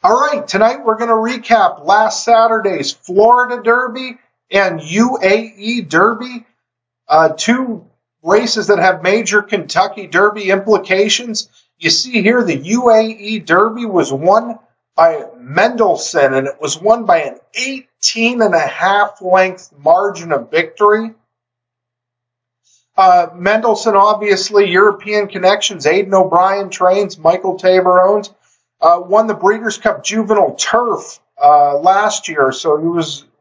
All right, tonight we're going to recap last Saturday's Florida Derby and UAE Derby, two races that have major Kentucky Derby implications. You see here the UAE Derby was won by Mendelssohn, and it was won by an 18.5 length margin of victory. Mendelssohn, obviously, European connections. Aidan O'Brien trains, Michael Tabor owns. Won the Breeders' Cup Juvenile Turf last year, so he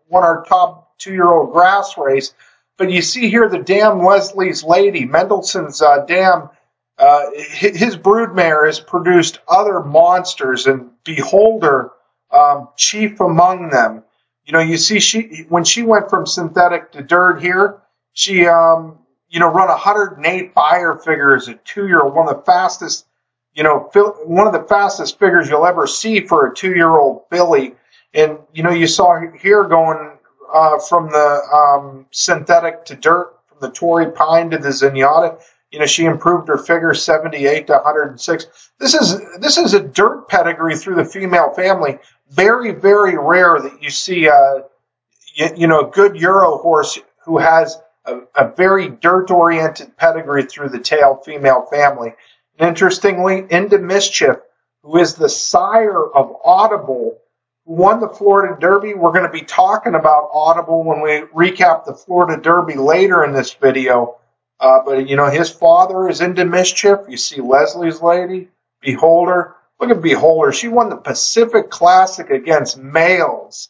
won our top 2-year-old grass race. But you see here the dam Leslie's Lady, Mendelssohn's dam. His broodmare has produced other monsters, and Beholder, chief among them. You know, you see when she went from synthetic to dirt here, she run 108 buyer figures at 2-year-old, one of the fastest figures you'll ever see for a 2-year-old filly. And, you saw here going from the synthetic to dirt, from the Torrey Pine to the Zenyatta. She improved her figure 78 to 106. This is a dirt pedigree through the female family. Very, very rare that you see a good Euro horse who has a very dirt-oriented pedigree through the tail female family. And interestingly, Into Mischief, who is the sire of Audible, who won the Florida Derby. We're going to be talking about Audible when we recap the Florida Derby later in this video. But his father is Into Mischief. You see Leslie's Lady, Beholder. Look at Beholder. She won the Pacific Classic against males.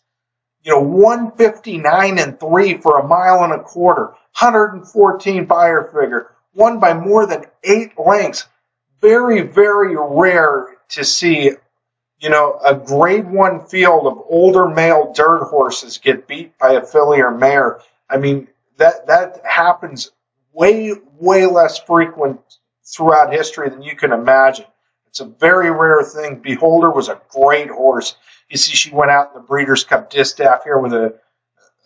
159-3 for 1.25 miles, 114 buyer figure. Won by more than 8 lengths. Very, very rare to see, a grade 1 field of older male dirt horses get beat by a filly or mare. I mean, that happens way, way less frequent throughout history than you can imagine. It's a very rare thing. Beholder was a great horse. You see, she went out in the Breeders' Cup Distaff here with a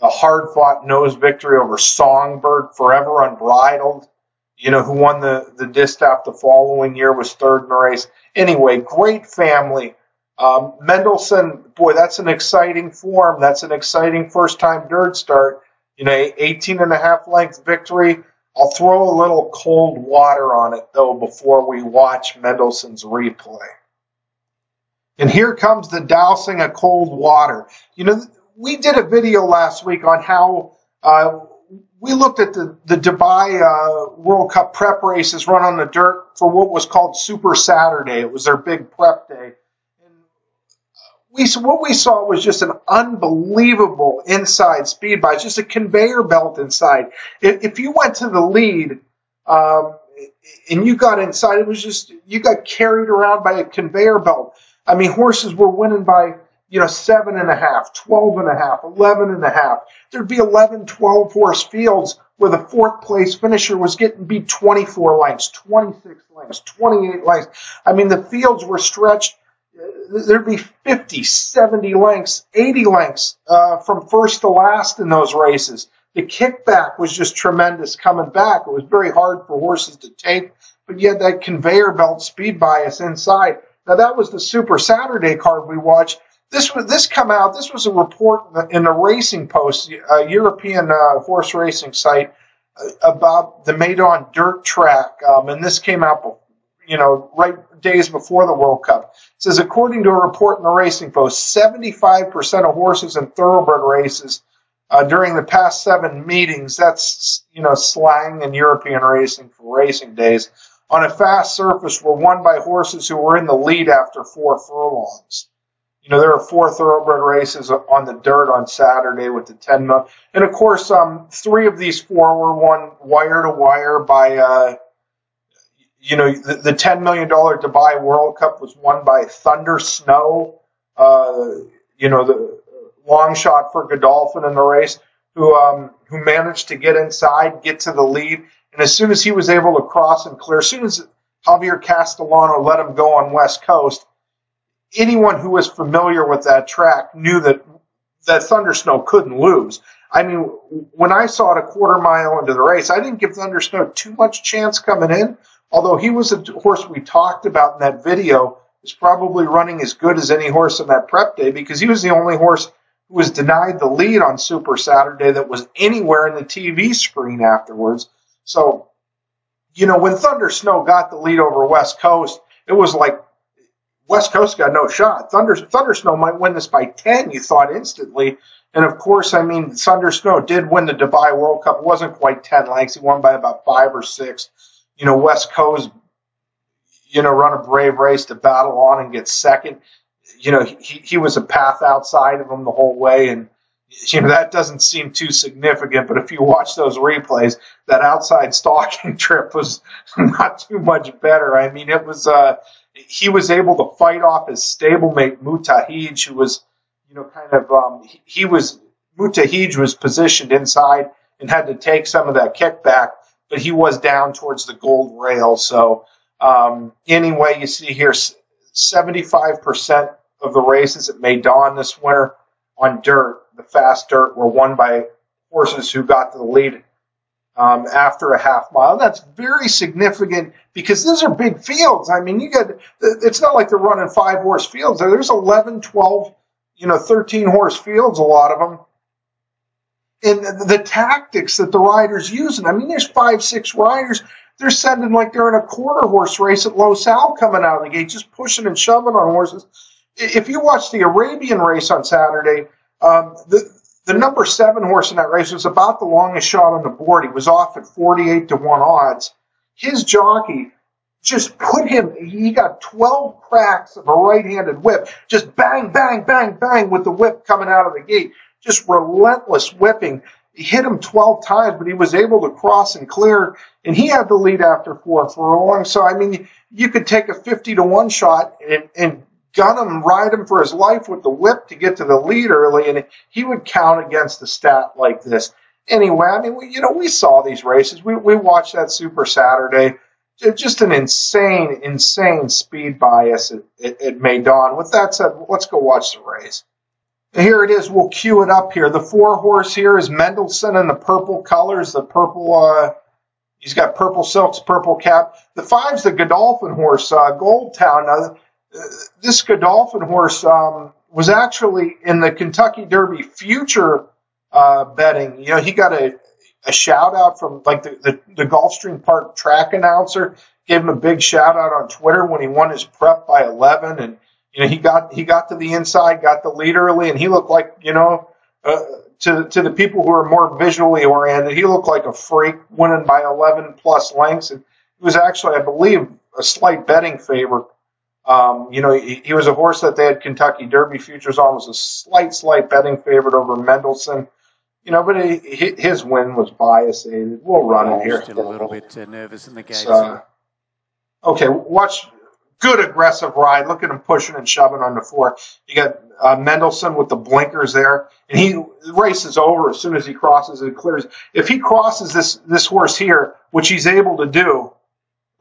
hard-fought nose victory over Songbird, Forever Unbridled, who won the Distaff the following year, was third in the race. Anyway, great family. Mendelssohn, boy, that's an exciting form. That's an exciting first-time dirt start. 18.5 length victory. I'll throw a little cold water on it, though, before we watch Mendelssohn's replay. And here comes the dousing of cold water. We did a video last week on how we looked at the Dubai World Cup prep races run on the dirt for what was called Super Saturday. It was their big prep day. What we saw was just an unbelievable inside speed by just a conveyor belt inside. If you went to the lead and you got inside, it was just, you got carried around by a conveyor belt. I mean, horses were winning by, 7.5, 12.5, 11.5. There'd be 11, 12 horse fields where the 4th place finisher was getting beat 24 lengths, 26 lengths, 28 lengths. I mean, the fields were stretched. There'd be 50, 70 lengths, 80 lengths from first to last in those races. The kickback was just tremendous coming back. It was very hard for horses to take, but you had that conveyor belt speed bias inside. Now, that was the Super Saturday card we watched. This was a report in the Racing Post, a European horse racing site, about the Maidan dirt track, and this came out, right days before the World Cup. It says, according to a report in the Racing Post, 75% of horses in thoroughbred races during the past 7 meetings, that's, slang in European racing for racing days, on a fast surface were won by horses who were in the lead after 4 furlongs. There are 4 thoroughbred races on the dirt on Saturday with the 10 mil. And of course, 3 of these 4 were won wire to wire by, the $10 million Dubai World Cup was won by Thunder Snow, the long shot for Godolphin in the race, who managed to get inside, get to the lead. And as soon as he was able to cross and clear, as soon as Javier Castellano let him go on West Coast, anyone who was familiar with that track knew that Thunder Snow couldn't lose. I mean, when I saw it a quarter mile into the race, I didn't give Thunder Snow too much chance coming in, although he was a horse we talked about in that video is probably running as good as any horse on that prep day, because he was the only horse who was denied the lead on Super Saturday that was anywhere in the TV screen afterwards. So, when Thunder Snow got the lead over West Coast, it was like West Coast got no shot. Thunder Snow might win this by 10, you thought instantly. And, of course, Thunder Snow did win the Dubai World Cup. It wasn't quite 10 lengths. He won by about 5 or 6. West Coast, run a brave race to battle on and get second. He was a path outside of him the whole way, and that doesn't seem too significant. But if you watch those replays, that outside stalking trip was not too much better. It was he was able to fight off his stablemate Mutahij, who was Mutahij was positioned inside and had to take some of that kickback, but he was down towards the gold rail. So anyway, you see here 75% of the races at Meydan this winter on dirt, the fast dirt, were won by horses who got to the lead after a half mile. That's very significant because these are big fields. It's not like they're running 5-horse fields. There's 11, 12, 13 horse fields, a lot of them. And the tactics that the riders using, there's 5, 6 riders. They're sending like they're in a quarter horse race at Los Al coming out of the gate, just pushing and shoving on horses. If you watch the Arabian race on Saturday, the number 7 horse in that race was about the longest shot on the board. He was off at 48-1 odds. His jockey just put him, he got 12 cracks of a right-handed whip, just bang, bang, bang, bang with the whip coming out of the gate, just relentless whipping. He hit him 12 times, but he was able to cross and clear, and he had the lead after 4 furlongs. So, you could take a 50-1 shot and gun him, ride him for his life with the whip to get to the lead early, and he would count against a stat like this. Anyway, we saw these races. We watched that Super Saturday. Just an insane speed bias at Meydan. With that said, let's go watch the race. Here it is. We'll cue it up here. The 4-horse here is Mendelssohn in the purple colors. The purple, he's got purple silks, purple cap. The 5's the Godolphin horse, Goldtown. Now, this Godolphin horse was actually in the Kentucky Derby future betting. He got a shout out from like the Gulfstream Park track announcer, gave him a big shout out on Twitter when he won his prep by 11, and he got to the inside, got the lead early, and he looked like to the people who are more visually oriented, he looked like a freak, winning by 11 plus lengths, and he was actually, I believe, a slight betting favorite. He was a horse that they had Kentucky Derby futures on, was a slight betting favorite over Mendelssohn. But his win was biased. We'll run it here. Still a little bit nervous in the gates. Okay, watch. Good aggressive ride. Look at him pushing and shoving on the 4. You got Mendelssohn with the blinkers there, and the race is over as soon as he crosses and clears. If he crosses this horse here, which he's able to do,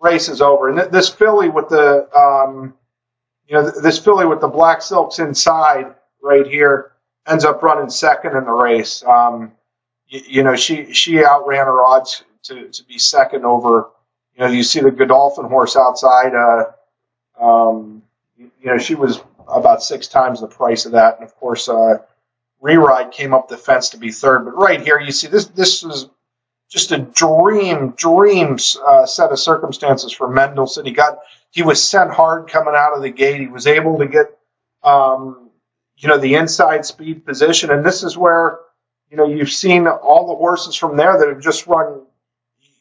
race is over. And this filly with the this filly with the black silks inside right here ends up running second in the race. She outran her odds to be second over. You see the Godolphin horse outside. She was about 6 times the price of that, and of course, Reride came up the fence to be third. But right here, you see this is just a dream set of circumstances for Mendelssohn. He was sent hard coming out of the gate. He was able to get the inside speed position, and this is where you've seen all the horses from there that have just run.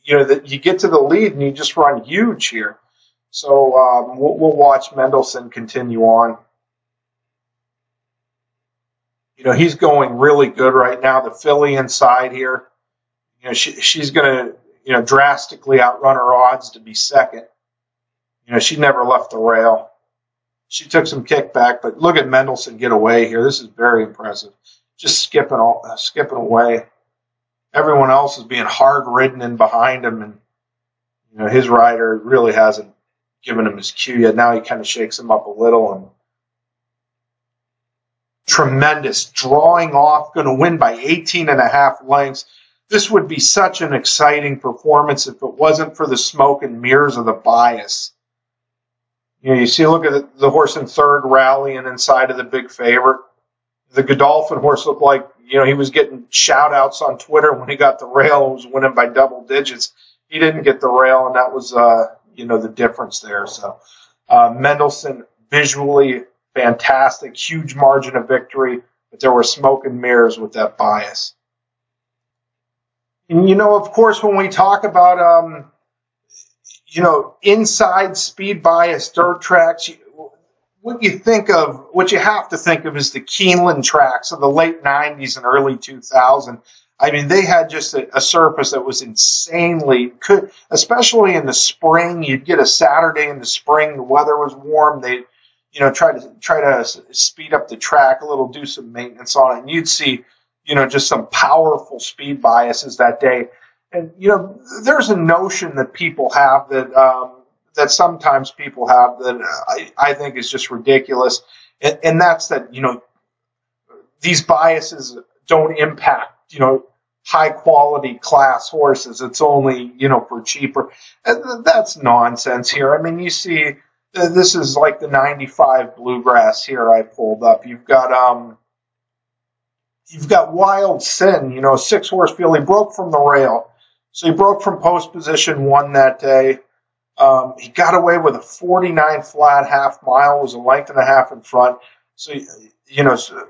That you get to the lead and you just run huge here. So we'll watch Mendelssohn continue on. He's going really good right now. The filly inside here, she's going to, drastically outrun her odds to be second. She never left the rail. She took some kickback, but look at Mendelssohn get away here. This is very impressive. Just skipping away. Everyone else is being hard ridden in behind him, and his rider really hasn't given him his cue yet. Now he kind of shakes him up a little, and tremendous drawing off, going to win by 18.5 lengths. This would be such an exciting performance if it wasn't for the smoke and mirrors of the bias. You see, look at the horse in third rallying inside of the big favorite. The Godolphin horse looked like, he was getting shout-outs on Twitter when he got the rail and was winning by double digits. He didn't get the rail, and that was, the difference there. So Mendelssohn, visually fantastic, huge margin of victory, but there were smoke and mirrors with that bias. And, of course, when we talk about, inside speed bias dirt tracks, what you have to think of is the Keeneland tracks of the late 90s and early 2000. I mean, they had just a surface that was especially in the spring. You'd get a Saturday in the spring, the weather was warm. They, try to speed up the track a little, do some maintenance on it, and you'd see, just some powerful speed biases that day. And, there's a notion that people have that sometimes people have that I think is just ridiculous. And that's that, these biases don't impact, high quality class horses. It's only, for cheaper. And that's nonsense here. I mean, you see, this is like the 95 Bluegrass here I pulled up. You've got Wild Sin, a 6-horse field. He broke from the rail. So he broke from post position 1 that day. He got away with a 49 flat half mile, was a length and a half in front. So,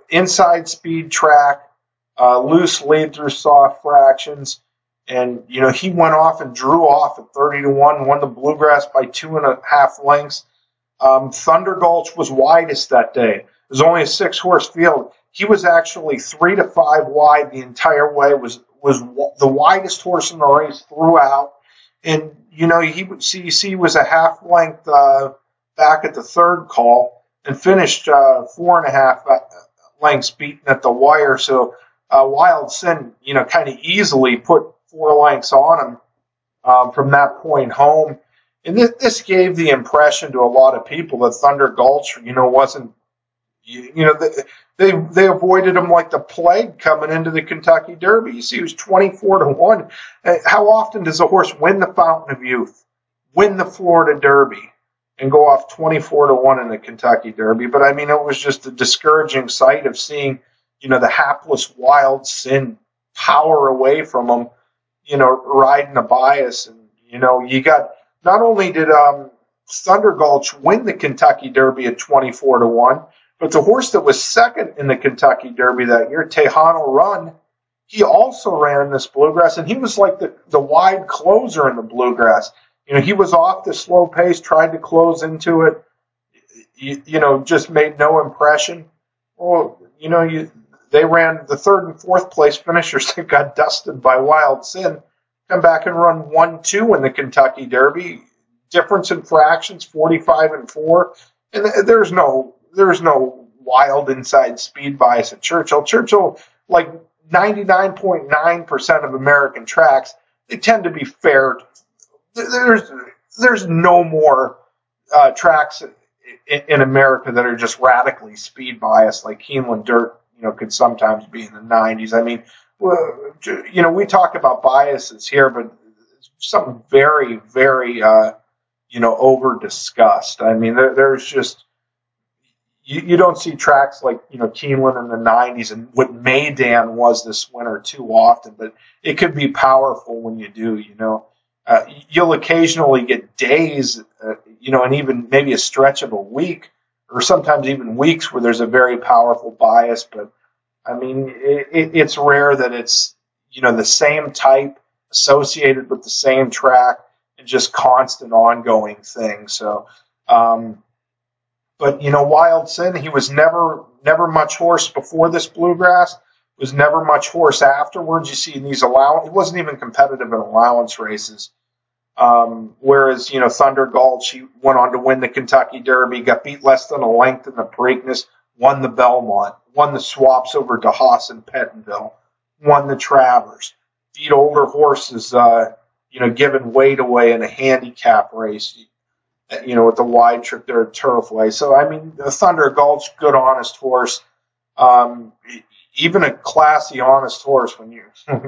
inside speed track, loose lead through soft fractions. And, he went off and drew off at 30-1, won the Bluegrass by 2.5 lengths. Thunder Gulch was widest that day. It was only a 6-horse field. He was actually 3 to 5 wide the entire way, was the widest horse in the race throughout. And, he was a half length back at the third call and finished 4.5 lengths beaten at the wire. So Wild Sin, kind of easily put 4 lengths on him from that point home. And this gave the impression to a lot of people that Thunder Gulch, wasn't, they avoided him like the plague coming into the Kentucky Derby. You see, he was 24-1. How often does a horse win the Fountain of Youth, win the Florida Derby, and go off 24-1 in the Kentucky Derby? But I mean, it was just a discouraging sight of seeing, the hapless Wild Sin power away from him, riding a bias. And, you got, not only did Thunder Gulch win the Kentucky Derby at 24-1, but the horse that was second in the Kentucky Derby that year, Tejano Run, he also ran this Bluegrass, and he was like the wide closer in the Bluegrass. He was off the slow pace, tried to close into it, just made no impression. Well, they ran the third and fourth place finishers that got dusted by Wild Sin, come back and run 1-2 in the Kentucky Derby. Difference in fractions, 45-4. And there's no wild inside speed bias at Churchill. Churchill, like 99.9% of American tracks, they tend to be fair. There's no more tracks in America that are just radically speed biased, like Keeneland Dirt, could sometimes be in the 90s. I mean, we talk about biases here, but something very, very, over discussed. I mean, there's just, you don't see tracks like, Keeneland in the 90s and what Maydan was this winter too often, but it could be powerful when you do, you'll occasionally get days, and even maybe a stretch of a week or sometimes even weeks where there's a very powerful bias. But I mean, it's rare that it's, the same type associated with the same track and just constant ongoing thing. So, but, Wild Sin, he was never much horse before this Bluegrass, was never much horse afterwards. You see in these allowance, he wasn't even competitive in allowance races. Whereas, Thunder Gulch, he went on to win the Kentucky Derby, got beat less than a length in the Preakness, won the Belmont, won the swaps over DeHaas and Pettenville, won the Travers, beat older horses, giving weight away in a handicap race, with the wide trip there at Turfway. So, I mean, the Thunder Gulch, good, honest horse. Even a classy, honest horse, when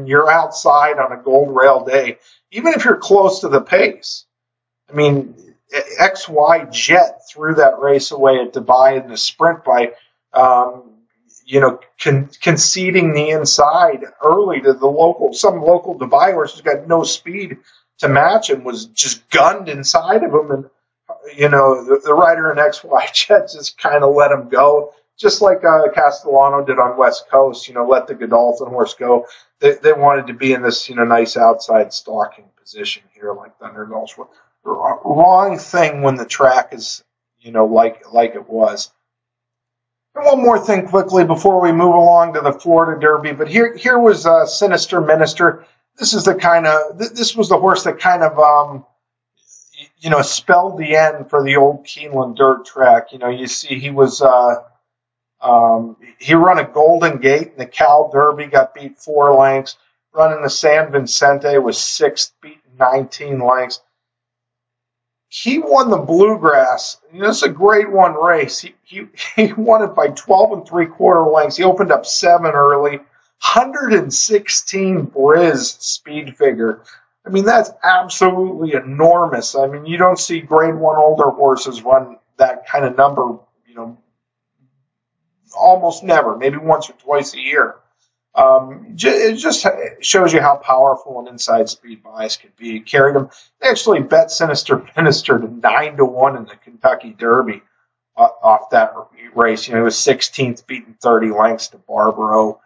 you're outside on a gold rail day, even if you're close to the pace, I mean, XY Jet threw that race away at Dubai in the sprint by, conceding the inside early to some local Dubai horses got no speed to match him, was just gunned inside of him. And, the rider in XY Jet just kind of let him go. Just like Castellano did on West Coast, let the Godolphin horse go. They wanted to be in this, nice outside stalking position here like Thunder Gulch. Wrong thing when the track is, like it was. And one more thing quickly before we move along to the Florida Derby. But here was Sinister Minister. This was the horse that kind of, spelled the end for the old Keeneland dirt track. You see he was, he run a Golden Gate in the Cal Derby, got beat 4 lengths. Running the San Vicente was 6th, beaten 19 lengths. He won the Bluegrass. This is a grade 1 race. He won it by 12 3/4 lengths. He opened up 7 early. 116 Briz speed figure. I mean, that's absolutely enormous. I mean, you don't see grade 1 older horses run that kind of number, almost never, maybe once or twice a year. It just shows you how powerful an inside speed bias could be. It carried him. They actually bet Sinister Minister to 9-1 in the Kentucky Derby off that race. He was 16th, beaten 30 lengths to Barbaro.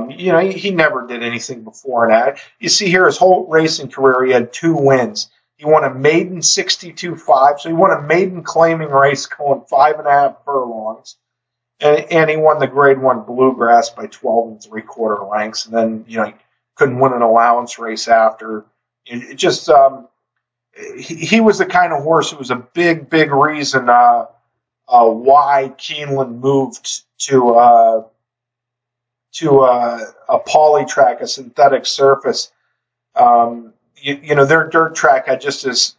He never did anything before that. You see here his whole racing career, he had 2 wins. He won a maiden 62.5, so he won a maiden claiming race going 5.5 furlongs. And he won the grade 1 Bluegrass by 12 3/4 lengths. And then, he couldn't win an allowance race after. He was the kind of horse who was a big, big reason why Keeneland moved to a poly track, a synthetic surface. Their dirt track had just this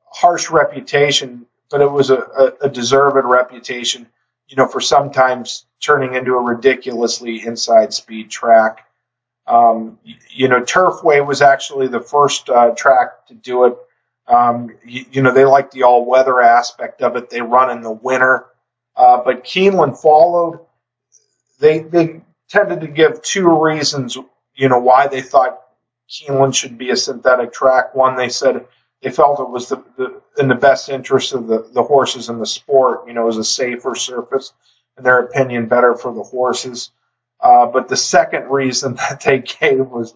harsh reputation, but it was a deserved reputation, for sometimes turning into a ridiculously inside speed track. Turfway was actually the first track to do it. They like the all-weather aspect of it. They run in the winter. But Keeneland followed. They tended to give 2 reasons, why they thought Keeneland should be a synthetic track. One, they said they felt it was in the best interest of the horses in the sport. It was a safer surface, in their opinion, better for the horses. But the second reason that they gave was,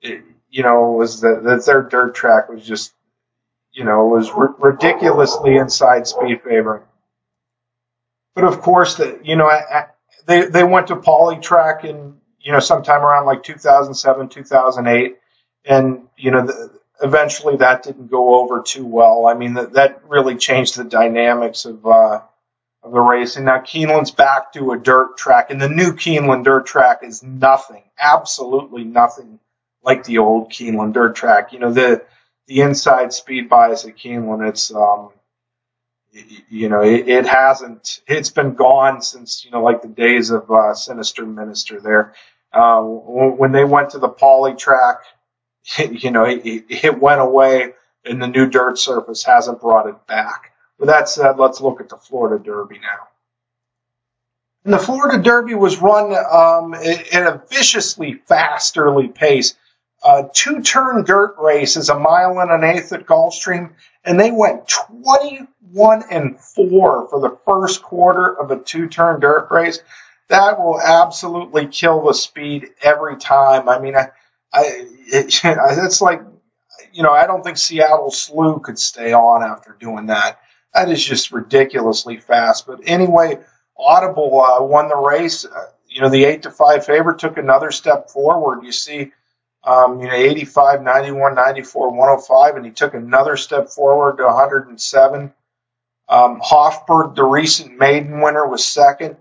was that their dirt track was just, was ridiculously inside speed favoring. But of course, they went to poly track in, sometime around like 2007, 2008. And, eventually that didn't go over too well. I mean, that really changed the dynamics of the racing. Now Keeneland's back to a dirt track, and the new Keeneland dirt track is nothing, absolutely nothing like the old Keeneland dirt track. The inside speed bias at Keeneland, it's been gone since, like the days of Sinister Minister there. When they went to the poly track, it went away, and the new dirt surface hasn't brought it back. With that said, let's look at the Florida Derby now. And the Florida Derby was run at a viciously fast early pace. 2-turn dirt race is 1.1 miles at Gulfstream, and they went 21-4 for the first quarter of a 2-turn dirt race. That will absolutely kill the speed every time. I mean, it's like, I don't think Seattle Slew could stay on after doing that. That is just ridiculously fast. But anyway, Audible won the race. The 8-5 favorite took another step forward. You see, 85, 91, 94, 105, and he took another step forward to 107. Hofburg, the recent maiden winner, was second.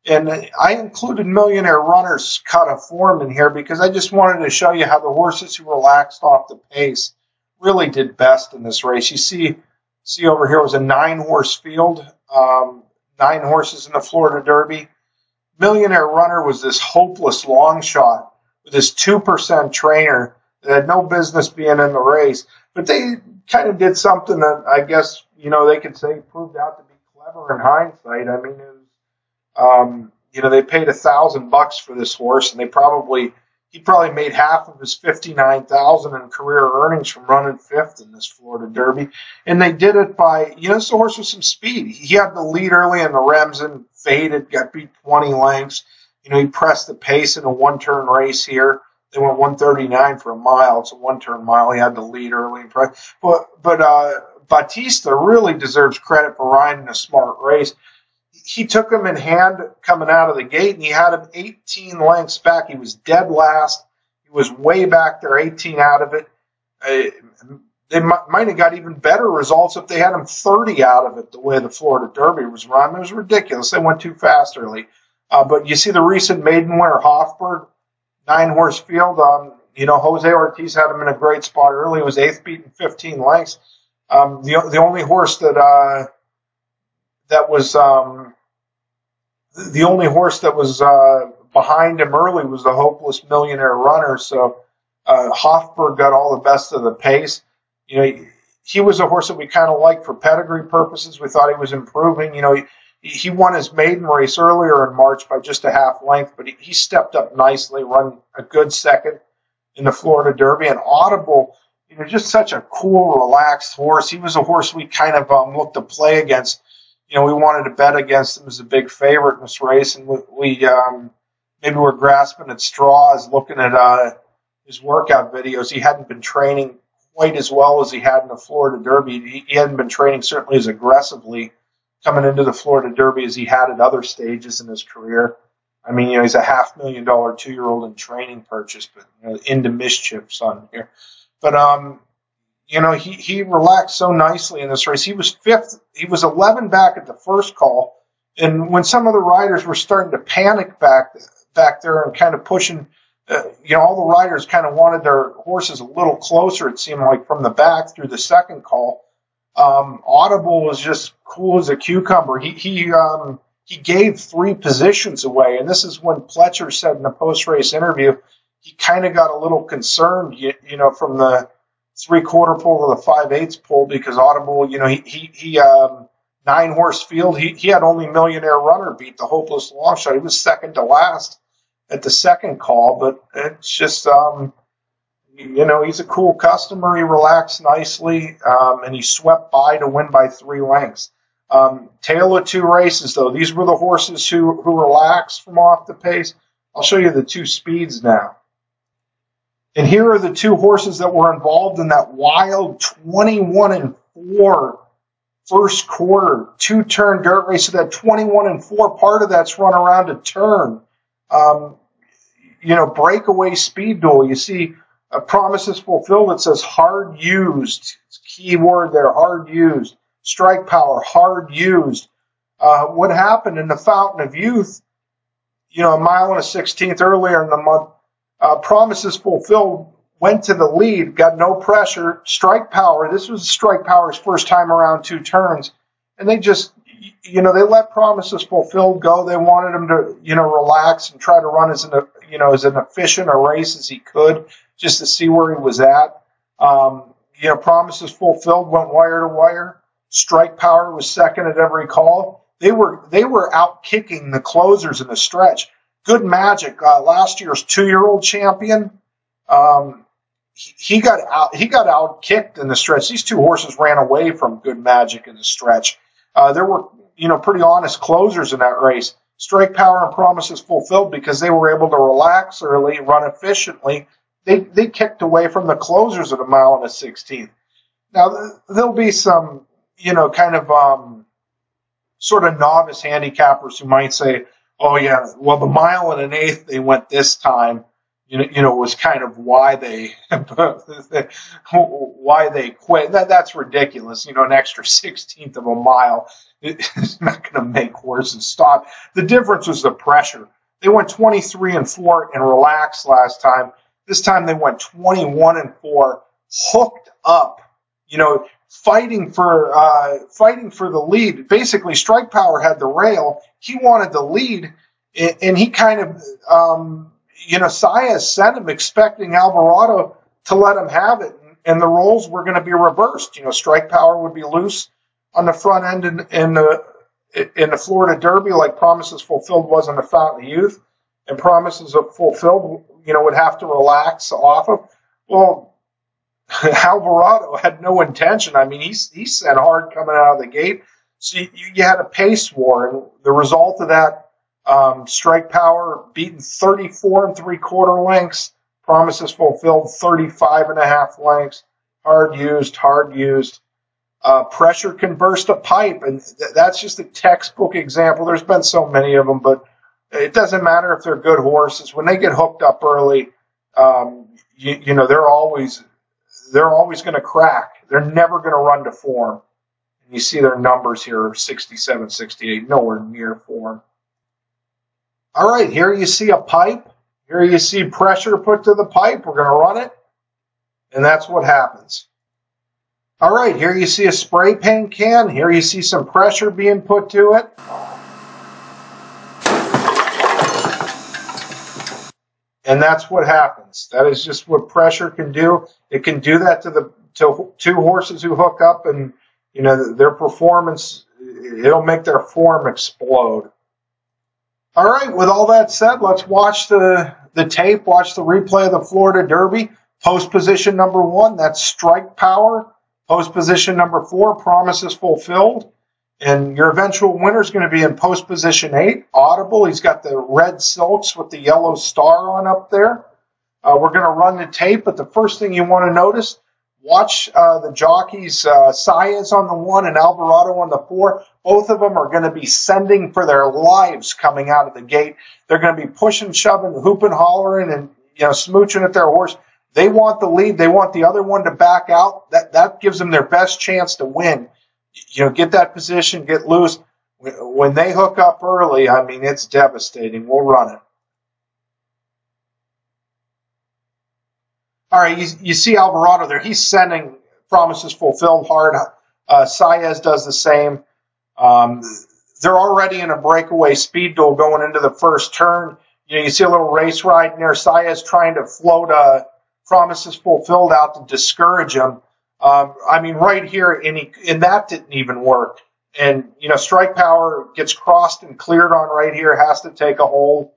And I included Millionaire Runner's cut of form in here because I just wanted to show you how the horses who relaxed off the pace really did best in this race. You see over here was a 9-horse field, 9 horses in the Florida Derby. Millionaire Runner was this hopeless long shot with his 2% trainer that had no business being in the race. But they kind of did something that I guess, they could say proved out to be clever in hindsight. I mean, it was, they paid $1,000 for this horse, and he probably made half of his $59,000 in career earnings from running fifth in this Florida Derby. And they did it by, this is a horse with some speed. He had the lead early in the Remsen, faded, got beat 20 lengths. He pressed the pace in a one-turn race here. They went 139 for a mile. It's a one-turn mile. He had the lead early. But Bautista really deserves credit for riding a smart race. He took him in hand coming out of the gate, and he had him 18 lengths back. He was dead last. He was way back there, 18 out of it. They might have got even better results if they had him 30 out of it, the way the Florida Derby was run. It was ridiculous. They went too fast early. But you see the recent maiden winner, Hofburg, 9-horse field. Jose Ortiz had him in a great spot early. He was 8th, beaten 15 lengths. The only horse that was behind him early was the Hopeless Millionaire Runner. So Hofburg got all the best of the pace. He was a horse that we kind of liked for pedigree purposes. We thought he was improving. He won his maiden race earlier in March by just a half length, but he stepped up nicely, run a good second in the Florida Derby. And Audible, just such a cool, relaxed horse. He was a horse we kind of looked to play against. We wanted to bet against him as a big favorite in this race, and we maybe we're grasping at straws looking at his workout videos. He hadn't been training quite as well as he had in the Florida Derby. He hadn't been training certainly as aggressively coming into the Florida Derby as he had at other stages in his career. I mean, he's a $500,000 2-year-old in training purchase, but into mischief son here. But he relaxed so nicely in this race. He was 5th. He was 11 back at the first call, and when some of the riders were starting to panic back there and kind of pushing, all the riders kind of wanted their horses a little closer. It seemed like from the back through the second call. Audible was just cool as a cucumber. He gave 3 positions away, and this is when Pletcher said in the post-race interview he kind of got a little concerned, from the 3/4 pole to the 5/8 pole, because Audible, he 9-horse field. He had only Millionaire Runner beat the Hopeless Longshot. He was second to last at the second call, but it's just he's a cool customer. He relaxed nicely, and he swept by to win by 3 lengths. Tale of 2 races, though. These were the horses who relaxed from off the pace. I'll show you the 2 speeds now. And here are the 2 horses that were involved in that wild 21-4 first quarter 2-turn dirt race. So that 21-4, part of that's run around a turn. Breakaway speed duel. You see Promises Fulfilled. It says hard used. It's a key word there, hard used. Strike Power, hard used. What happened in the Fountain of Youth, a mile and a 16th earlier in the month, Promises Fulfilled went to the lead, got no pressure. Strike Power, this was Strike Power's first time around 2 turns, and they just, they let Promises Fulfilled go. They wanted him to, relax and try to run as an efficient a race as he could, just to see where he was at. Promises Fulfilled went wire to wire. Strike Power was second at every call. They were out kicking the closers in the stretch. Good Magic, last year's 2-year-old champion, he got out kicked in the stretch. These 2 horses ran away from Good Magic in the stretch. There were pretty honest closers in that race. Strike Power and Promises Fulfilled, because they were able to relax early, run efficiently. They kicked away from the closers at a mile and a 16th. Now there'll be some sort of novice handicappers who might say, oh yeah, well the mile and an 1/8 they went this time, was kind of why they quit. That's ridiculous. An extra 16th of a mile is not going to make horses stop. The difference was the pressure. They went 23-4 and relaxed last time. This time they went 21-4, hooked up. Fighting for the lead. Basically, Strike Power had the rail. He wanted the lead, and he kind of, Saez sent him expecting Alvarado to let him have it, and the roles were going to be reversed. Strike Power would be loose on the front end in the Florida Derby, like Promises Fulfilled was in the Fountain of Youth, and Promises Fulfilled, would have to relax off of. Well, Alvarado had no intention. I mean, he sent hard coming out of the gate. So you had a pace war, and the result of that, Strike Power beaten 34 3/4 lengths. Promises Fulfilled 35 1/2 lengths. Hard used. Pressure can burst a pipe, and that's just a textbook example. There's been so many of them, but it doesn't matter if they're good horses. When they get hooked up early, they're always going to crack. They're never going to run to form. And you see their numbers here, 67, 68, nowhere near form. All right, here you see a pipe. Here you see pressure put to the pipe. We're going to run it, and that's what happens. All right, here you see a spray paint can. Here you see some pressure being put to it. And that's what happens. That is just what pressure can do. It can do that to two horses who hook up, and their performance, it'll make their form explode. All right, with all that said, let's watch the tape, watch the replay of the Florida Derby. Post position number 1, that's Strike Power. Post position number 4, Promises Fulfilled. And your eventual winner is going to be in post position 8, Audible. He's got the red silks with the yellow star on up there. We're going to run the tape, but the first thing you want to notice, watch the jockeys, Saez on the 1 and Alvarado on the 4. Both of them are going to be sending for their lives coming out of the gate. They're going to be pushing, shoving, hooping, hollering, and smooching at their horse. They want the lead. They want the other one to back out. That gives them their best chance to win. Get that position, get loose. When they hook up early, I mean, it's devastating. We'll run it. All right, you see Alvarado there. He's sending Promises Fulfilled hard. Saez does the same. They're already in a breakaway speed duel going into the first turn. You see a little race ride in there. Saez trying to float Promises Fulfilled out to discourage him. Right here, and that didn't even work. And, Strike Power gets crossed and cleared on right here, has to take a hold.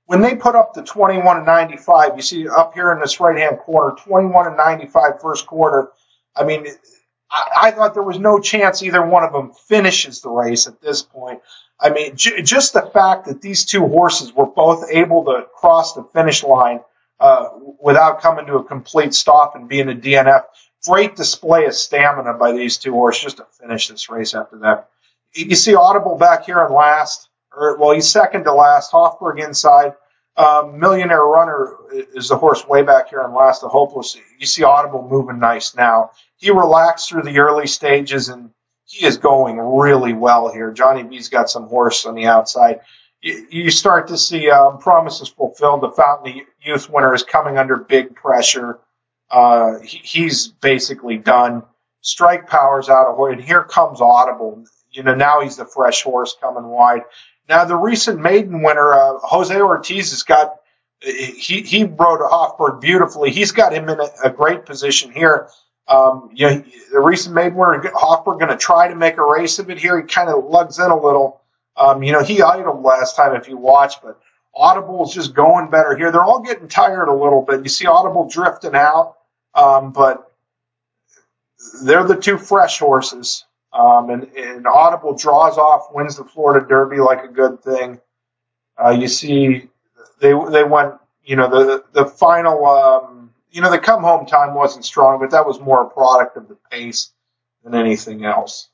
When they put up the 21-95, you see up here in this right-hand corner, 21-95 first quarter, I thought there was no chance either one of them finishes the race at this point. Just the fact that these two horses were both able to cross the finish line without coming to a complete stop and being a DNF, great display of stamina by these two horses just to finish this race after that. You see Audible back here in last, he's second to last. Hofburg inside. Millionaire Runner is the horse way back here in last, the Hopeless. You see Audible moving nice now. He relaxed through the early stages, and he is going really well here. Johnny B's got some horse on the outside. You start to see Promises Fulfilled. The Fountain of Youth winner is coming under big pressure. He's basically done. Strike Power's out of order, and here comes Audible. Now he's the fresh horse coming wide. Now the recent maiden winner, Jose Ortiz, has got. He rode Hofburg beautifully. He's got him in a great position here. The recent maiden winner, Hofburg, going to try to make a race of it here. He kind of lugs in a little. He idled last time if you watch, but Audible is just going better here. They're all getting tired a little bit. You see Audible drifting out, but they're the two fresh horses. And Audible draws off, wins the Florida Derby like a good thing. You see they went, the final, the come home time wasn't strong, but that was more a product of the pace than anything else.